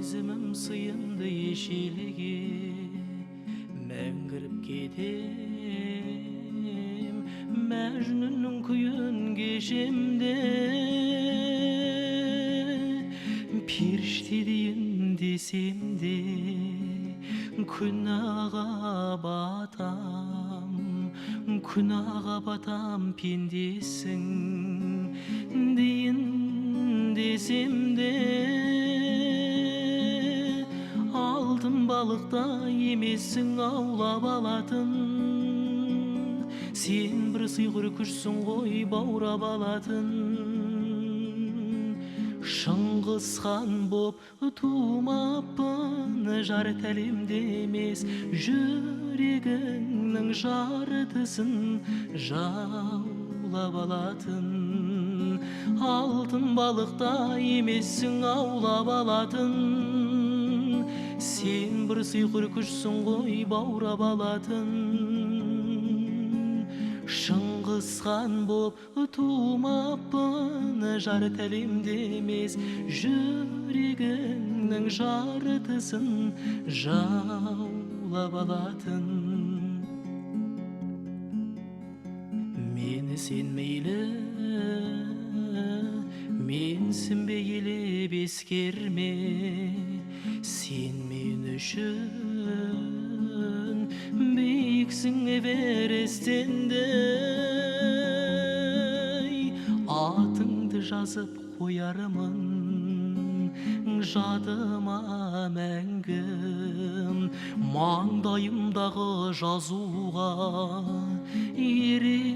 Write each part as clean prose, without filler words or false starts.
сезімім сыйынды ешеліге мәңгіріп кетем мәжнүннің күйін кешемде періште дейін десем де күнәға батам пендесің дейін десем де алтын балықта емессің аулап алатын сен бір сыйқыр күшсің ғой баурап алатын Шыңғыс хан боп тумаппын жар тәлемде емес жүрегіңнің жартысын жаулап алатын алтын балықта емессің аулап алатын сен бір сыйқыр күшсің ғой баурап алатын Шыңғыс хан боп тумаппын жар тәлемде емес жүрегіңнің жартысын жаулап алатын мені сен мейлі менсінбе елеп ескерме сен мен үшін биіксің эверестендей атыңды жазып қоярмын жадыма мәңгі маңдайымдағы жазуға ерегескенде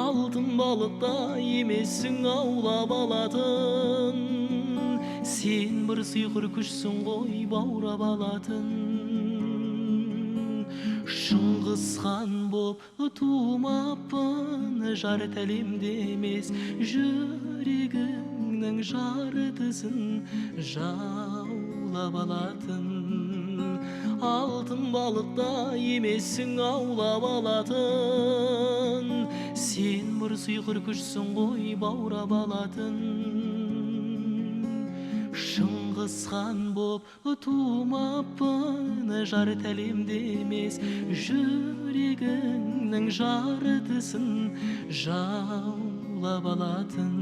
алтын балықта емессің аулап алатын сен бір сыйқыр күшсің ғой баурап алатын Шыңғыс хан боп тумаппын жар тәлемде емес жүрегіңнің жартысын жаулап алатын алтын балықта емессің аулап алатын сен бір сыйқыр күшсің ғой баурап алатын Шыңғыс хан боп тумаппын жар тәлемде емес жүрегіңнің жартысын жаулап алатын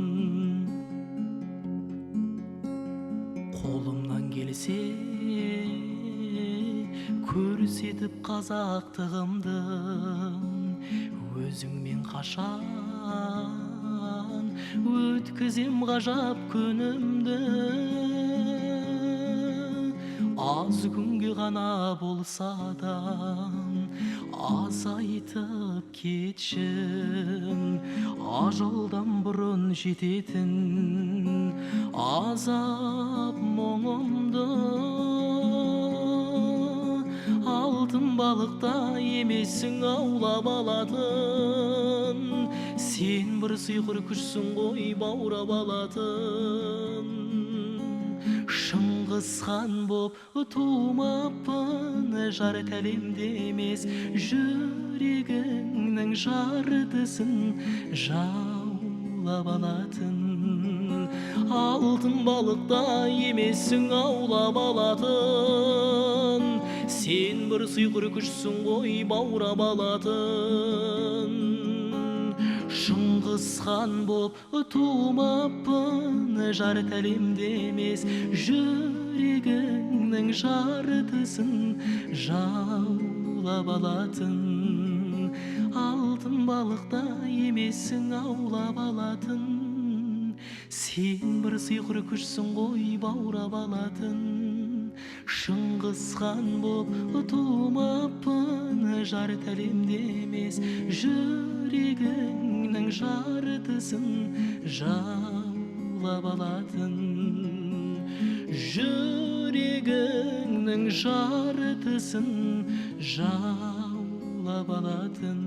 қолымнан келсе көрсетіп қазақтығымды өзіңмен қашан өткізем ғажап күнімді аз күнге ғана болса да азайтып кетші ажалдан бұрын жететін азап мұңымды алтын балықта емессің аулап алатын сен бір сыйқыр күшсің ғой баурап алатын Шыңғыс хан боп тумаппын жар тәлемде емес жүрегіңнің жартысын жаулап алатын алтын балықта емессің аулап алатын сен бір сыйқыр күшсің ғой баурап алатын Шыңғыс хан боп тумаппын жар тәлемде емес жүрегіңнің жартысын жаулап алатын алтын балықта емессің аулап алатын сен бір сыйқыр күшсің ғой баурап алатын Шыңғыс хан боп тумаппын жар тәлемде емес жүрегіңнің жартысын жаулап алатын жүрегіңнің жартысын жаулап алатын